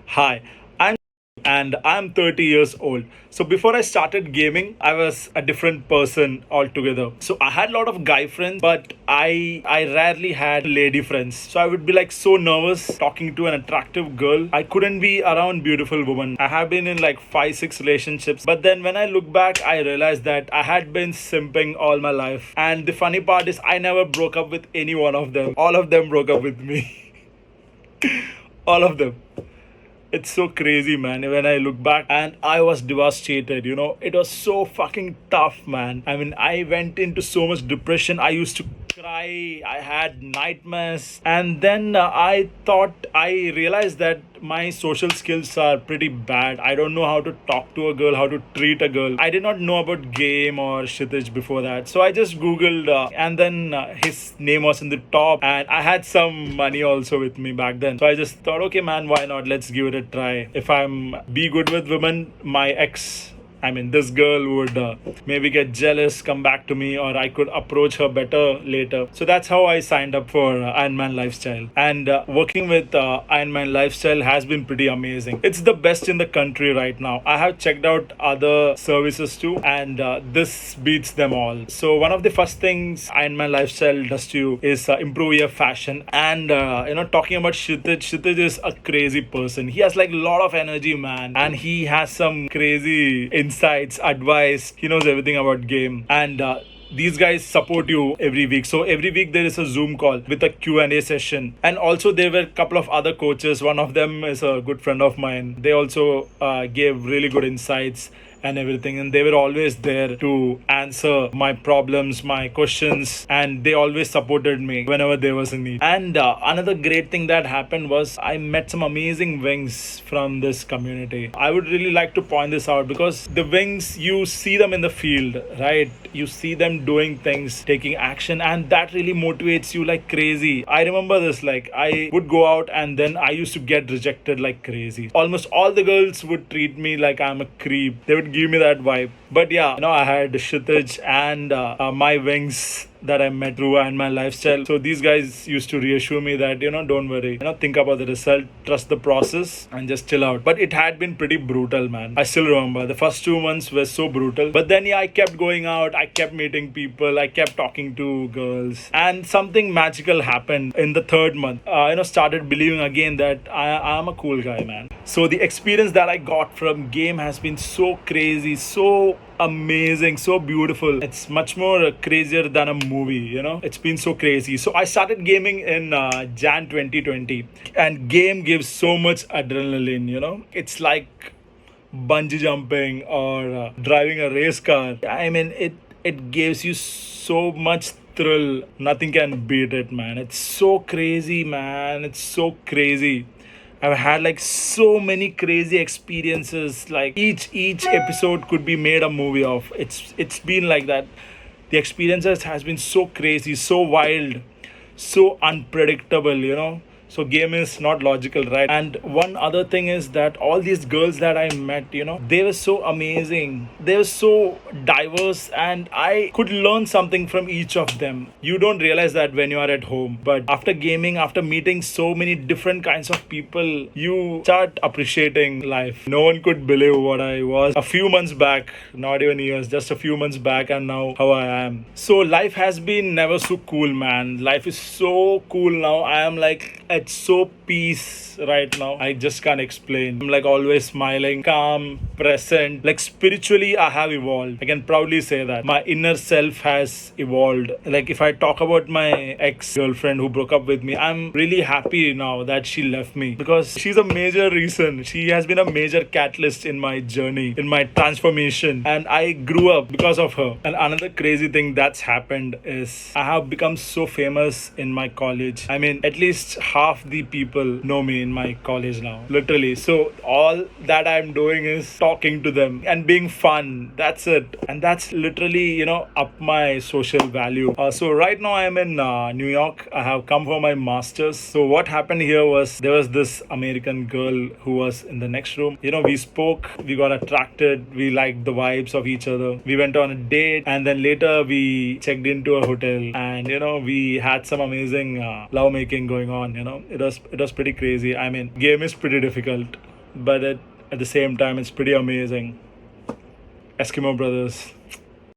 Hi, I'm and I'm 30 years old. So before I started gaming, I was a different person altogether. So I had a lot of guy friends, but I rarely had lady friends. So I would be like so nervous talking to an attractive girl. I couldn't be around beautiful women. I have been in like 5 6 relationships. But then when I look back, I realized that I had been simping all my life. And the funny part is I never broke up with any one of them. All of them broke up with me. All of them. It's so crazy, man. When I look back, and I was devastated, it was so fucking tough, man. I mean, I went into so much depression. I used to cry, I had nightmares, and then I realized that my social skills are pretty bad. I don't know how to talk to a girl, how to treat a girl. I did not know about game or Shitij before that. So I just Googled, and then his name was in the top, and I had some money also with me back then. So I just thought, okay, man, why not? Let's give it a try. If I'm be good with women, my ex, I mean, this girl would maybe get jealous, come back to me, or I could approach her better later. So that's how I signed up for Iron Man Lifestyle. And working with Iron Man Lifestyle has been pretty amazing. It's the best in the country right now. I have checked out other services too, and this beats them all. So one of the first things Iron Man Lifestyle does to you is improve your fashion. And talking about Kshitij is a crazy person. He has like a lot of energy, man, and he has some crazy insights, advice. He knows everything about game, and these guys support you every week. So every week there is a Zoom call with a Q&A session, and also there were a couple of other coaches. One of them is a good friend of mine. They also gave really good insights and everything, and they were always there to answer my problems, my questions, and they always supported me whenever there was a need. And another great thing that happened was I met some amazing wings from this community. I would really like to point this out because the wings, you see them in the field, right? You see them doing things, taking action, and that really motivates you like crazy. I remember this, like I would go out and then I used to get rejected like crazy. Almost all the girls would treat me like I'm a creep. They would give me that vibe. But yeah, I had Kshitij and my wings that I met through and my lifestyle. So these guys used to reassure me that, don't worry, think about the result, trust the process, and just chill out. But it had been pretty brutal, man. I still remember the first 2 months were so brutal. But then, yeah, I kept going out, I kept meeting people, I kept talking to girls, and something magical happened in the third month. Started believing again that I'm a cool guy, man. So the experience that I got from game has been so crazy, so amazing, so beautiful. It's much more crazier than a movie. It's been so crazy. So I started gaming in Jan 2020, and game gives so much adrenaline. It's like bungee jumping or driving a race car. I mean, it gives you so much thrill. Nothing can beat it, man. It's so crazy, man. It's so crazy. I've had like so many crazy experiences. Like each episode could be made a movie of. It's been like that. The experiences has been so crazy, so wild, so unpredictable. So game is not logical, right? And one other thing is that all these girls that I met, they were so amazing. They were so diverse, and I could learn something from each of them. You don't realize that when you are at home, but after gaming, after meeting so many different kinds of people, you start appreciating life. No one could believe what I was a few months back, not even years, just a few months back, and now how I am. So life has been never so cool, man. Life is so cool now. I am like it's so peace right now. I just can't explain. I'm like always smiling, calm, present. Like spiritually, I have evolved. I can proudly say that my inner self has evolved. Like if I talk about my ex-girlfriend who broke up with me, I'm really happy now that she left me because she's a major reason. She has been a major catalyst in my journey, in my transformation, and I grew up because of her. And another crazy thing that's happened is I have become so famous in my college. I mean, at least half the people know me in my college now, literally. So all that I'm doing is talking to them and being fun. That's it. And that's literally, up my social value. So right now I'm in New York. I have come for my master's. So what happened here was there was this American girl who was in the next room. We spoke, we got attracted, we liked the vibes of each other. We went on a date, and then later we checked into a hotel, and we had some amazing love making going on. It was pretty crazy. I mean, game is pretty difficult. but at the same time, it's pretty amazing. Eskimo Brothers.